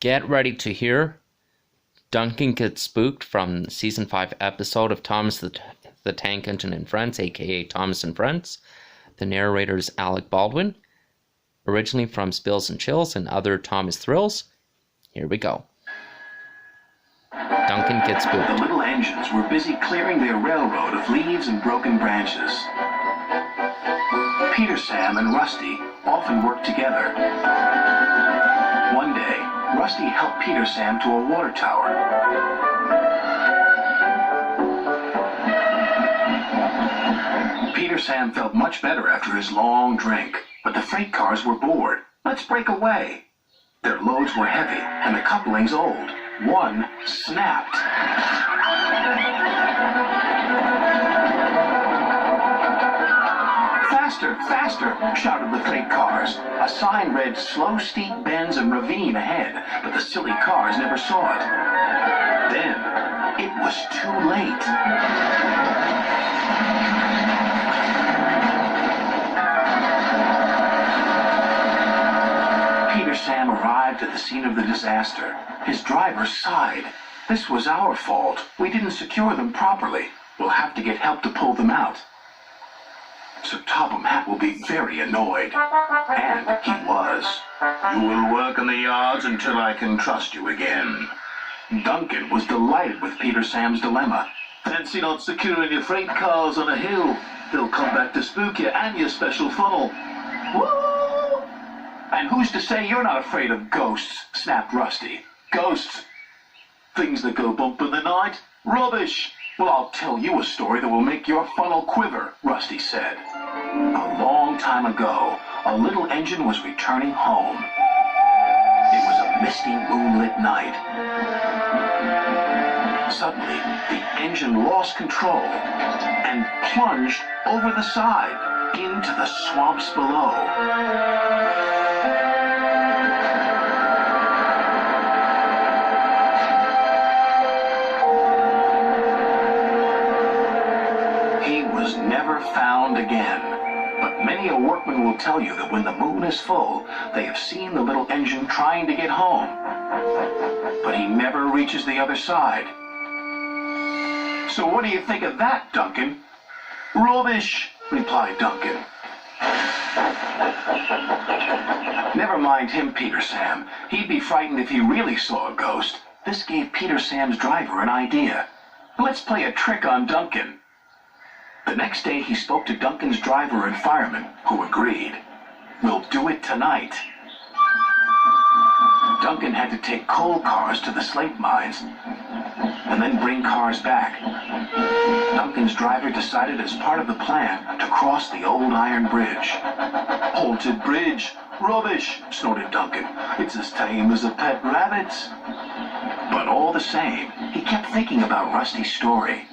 Get ready to hear Duncan Gets Spooked from Season 5 episode of Thomas the Tank Engine and Friends, aka Thomas and Friends. The narrator is Alec Baldwin, originally from Spills and Chills and Other Thomas Thrills. Here we go. Duncan Gets Spooked. The little engines were busy clearing their railroad of leaves and broken branches. Peter, Sam, and Rusty often worked together. One day, Rusty helped Peter Sam to a water tower. Peter Sam felt much better after his long drink, but the freight cars were bored. Let's break away. Their loads were heavy and the couplings old. One snapped. Faster, faster, shouted the freight cars. A sign read slow, steep bends and ravine ahead, but the silly cars never saw it. Then, it was too late. Peter Sam arrived at the scene of the disaster. His driver sighed. This was our fault. We didn't secure them properly. We'll have to get help to pull them out. So Topham Hatt will be very annoyed. And he was. You will work in the yards until I can trust you again. Duncan was delighted with Peter Sam's dilemma. Fancy not securing your freight cars on a hill. They'll come back to spook you and your special funnel. Woo! And who's to say you're not afraid of ghosts? Snapped Rusty. Ghosts? Things that go bump in the night? Rubbish! Well, I'll tell you a story that will make your funnel quiver, Rusty said. A long time ago, a little engine was returning home. It was a misty, moonlit night. Suddenly, the engine lost control and plunged over the side into the swamps below. Never found again. But many a workman will tell you that when the moon is full, they have seen the little engine trying to get home. But he never reaches the other side. So what do you think of that, Duncan? Rubbish, replied Duncan. Never mind him, Peter Sam. He'd be frightened if he really saw a ghost. This gave Peter Sam's driver an idea. Let's play a trick on Duncan. The next day, he spoke to Duncan's driver and fireman, who agreed. We'll do it tonight. Duncan had to take coal cars to the slate mines and then bring cars back. Duncan's driver decided as part of the plan to cross the old iron bridge. Haunted bridge. Rubbish, snorted Duncan. It's as tame as a pet rabbit. But all the same, he kept thinking about Rusty's story.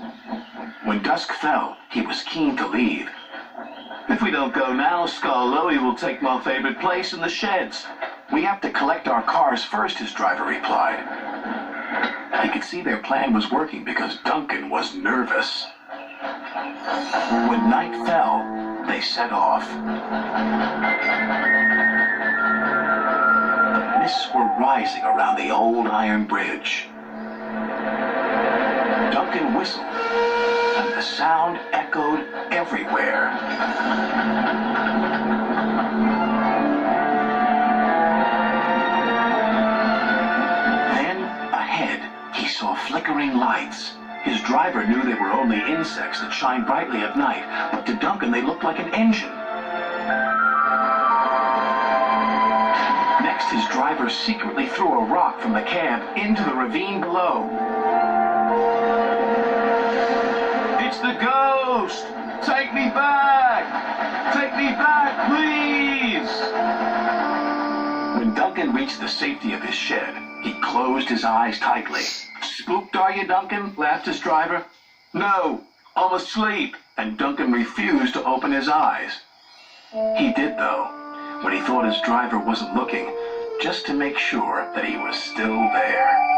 When dusk fell, he was keen to leave. If we don't go now, Scarloey will take my favorite place in the sheds. We have to collect our cars first, his driver replied. He could see their plan was working because Duncan was nervous. When night fell, they set off. The mists were rising around the old iron bridge. Duncan whistled, and the sound echoed everywhere. Then, ahead, he saw flickering lights. His driver knew they were only insects that shine brightly at night, but to Duncan they looked like an engine. Next, his driver secretly threw a rock from the cab into the ravine below. It's the ghost! Take me back! Take me back, please! When Duncan reached the safety of his shed, he closed his eyes tightly. Spooked, are you, Duncan? Laughed his driver. No, I'm asleep. And Duncan refused to open his eyes. He did, though, when he thought his driver wasn't looking, just to make sure that he was still there.